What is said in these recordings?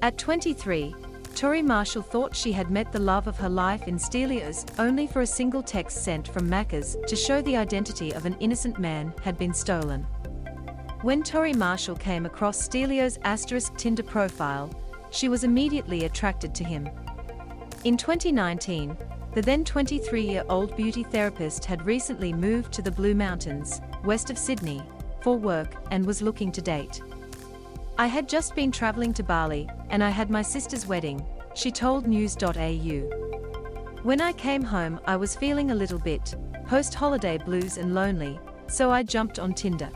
At 23, Torrie Marshall thought she had met the love of her life in Stelios, only for a single text sent from Macca's to show the identity of an innocent man had been stolen. When Torrie Marshall came across Stelios' Tinder profile, she was immediately attracted to him. In 2019, the then 23-year-old beauty therapist had recently moved to the Blue Mountains, west of Sydney, for work and was looking to date. "I had just been traveling to Bali, and I had my sister's wedding," she told news.au. "When I came home I was feeling a little bit post-holiday blues and lonely, so I jumped on Tinder."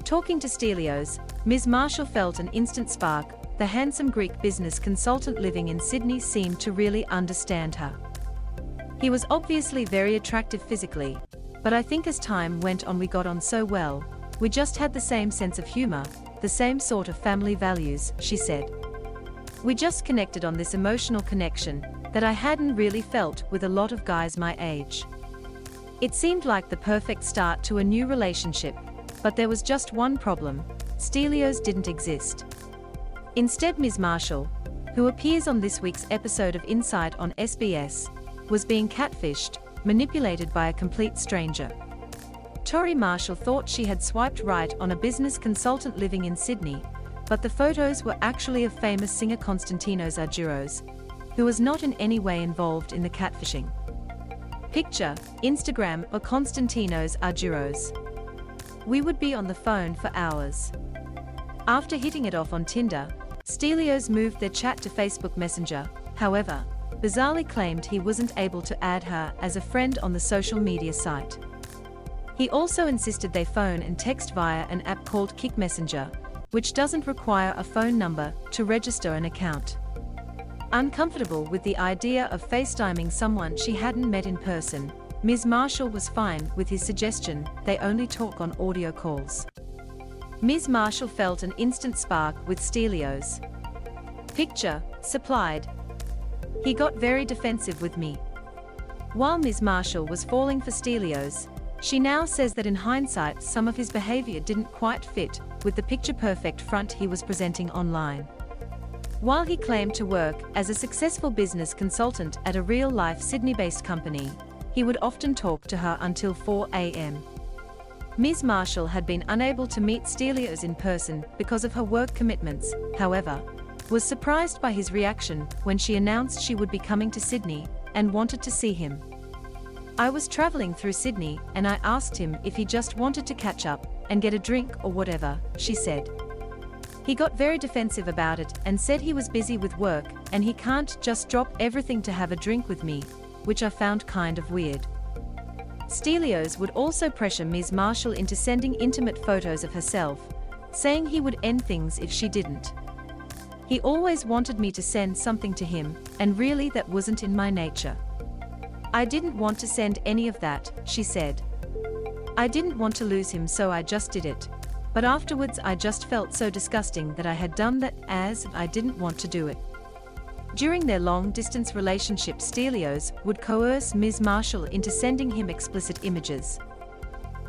Talking to Stelios, Ms. Marshall felt an instant spark. The handsome Greek business consultant living in Sydney seemed to really understand her. "He was obviously very attractive physically, but I think as time went on we got on so well. We just had the same sense of humor, the same sort of family values," she said. "We just connected on this emotional connection that I hadn't really felt with a lot of guys my age. It seemed like the perfect start to a new relationship, but there was just one problem: Stelios didn't exist." Instead, Ms. Marshall, who appears on this week's episode of Insight on SBS, was being catfished, manipulated by a complete stranger. Torrie Marshall thought she had swiped right on a business consultant living in Sydney, but the photos were actually of famous singer Stelios Argyros, who was not in any way involved in the catfishing. Picture, Instagram or Stelios Argyros. "We would be on the phone for hours." After hitting it off on Tinder, Stelios moved their chat to Facebook Messenger, however, bizarrely claimed he wasn't able to add her as a friend on the social media site. He also insisted they phone and text via an app called Kick Messenger, which doesn't require a phone number to register an account. Uncomfortable with the idea of FaceTiming someone she hadn't met in person, Ms. Marshall was fine with his suggestion they only talk on audio calls. Ms. Marshall felt an instant spark with Stelios. Picture, supplied. "He got very defensive with me." While Ms. Marshall was falling for Stelios, she now says that in hindsight some of his behavior didn't quite fit with the picture-perfect front he was presenting online. While he claimed to work as a successful business consultant at a real-life Sydney-based company, he would often talk to her until 4 a.m. Ms. Marshall had been unable to meet Stelios in person because of her work commitments, however, was surprised by his reaction when she announced she would be coming to Sydney and wanted to see him. "I was traveling through Sydney and I asked him if he just wanted to catch up and get a drink or whatever," she said. "He got very defensive about it and said he was busy with work and he can't just drop everything to have a drink with me, which I found kind of weird." Stelios would also pressure Ms. Marshall into sending intimate photos of herself, saying he would end things if she didn't. "He always wanted me to send something to him, and really that wasn't in my nature. I didn't want to send any of that," she said. "I didn't want to lose him, so I just did it. But afterwards I just felt so disgusting that I had done that, as I didn't want to do it." During their long-distance relationship, Stelios would coerce Ms. Marshall into sending him explicit images.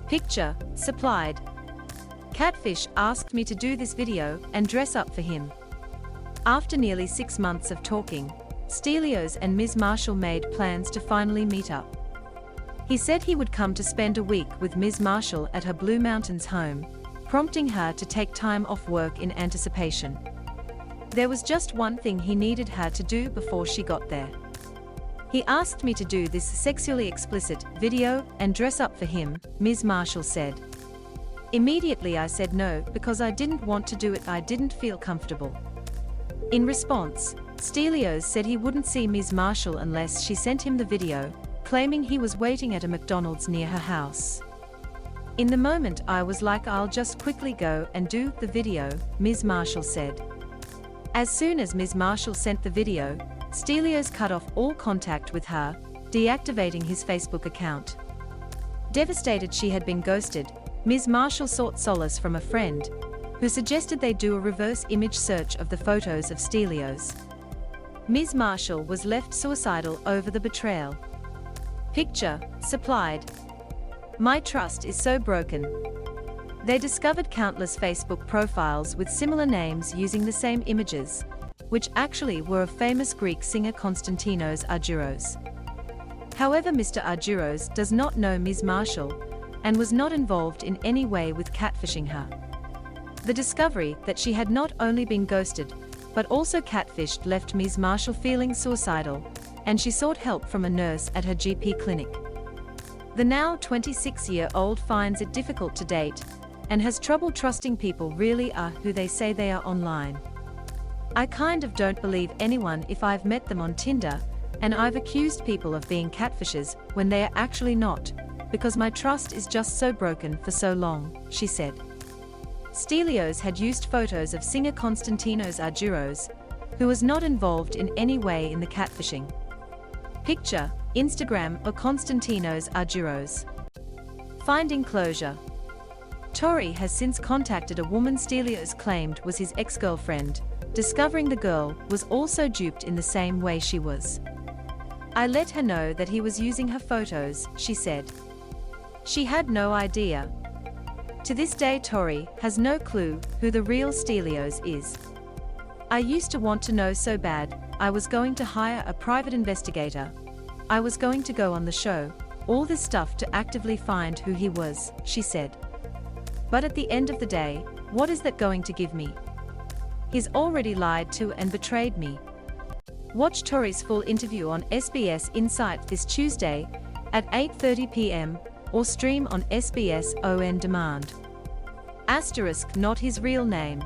Picture, supplied. "Catfish asked me to do this video and dress up for him." After nearly 6 months of talking, Stelios and Ms. Marshall made plans to finally meet up. He said he would come to spend a week with Ms. Marshall at her Blue Mountains home, prompting her to take time off work in anticipation. There was just one thing he needed her to do before she got there. "He asked me to do this sexually explicit video and dress up for him," Ms. Marshall said. "Immediately I said no because I didn't want to do it. I didn't feel comfortable." In response, Stelios said he wouldn't see Ms. Marshall unless she sent him the video, claiming he was waiting at a McDonald's near her house. "In the moment I was like, I'll just quickly go and do the video," Ms. Marshall said. As soon as Ms. Marshall sent the video, Stelios cut off all contact with her, deactivating his Facebook account. Devastated she had been ghosted, Ms. Marshall sought solace from a friend, who suggested they do a reverse image search of the photos of Stelios. Ms. Marshall was left suicidal over the betrayal. Picture, supplied. "My trust is so broken." They discovered countless Facebook profiles with similar names using the same images. which actually were of famous Greek singer Konstantinos Argyros. However, Mr. Argyros does not know Ms. Marshall and was not involved in any way with catfishing her. The discovery that she had not only been ghosted, but also catfished left Ms. Marshall feeling suicidal, and she sought help from a nurse at her GP clinic. The now 26-year-old finds it difficult to date, and has trouble trusting people really are who they say they are online. "I kind of don't believe anyone if I've met them on Tinder, and I've accused people of being catfishes when they are actually not, because my trust is just so broken for so long," she said. Stelios had used photos of singer Konstantinos Argyros, who was not involved in any way in the catfishing. Picture, Instagram or Konstantinos Argyros. Finding closure. Torrie has since contacted a woman Stelios claimed was his ex-girlfriend, discovering the girl was also duped in the same way she was. "I let her know that he was using her photos," she said. She had no idea. To this day, Torrie has no clue who the real Stelios is. "I used to want to know so bad, I was going to hire a private investigator. I was going to go on the show, all this stuff to actively find who he was," she said. "But at the end of the day, what is that going to give me? He's already lied to and betrayed me." Watch Torrie's full interview on SBS Insight this Tuesday at 8:30 p.m. or stream on SBS On Demand. *, not his real name.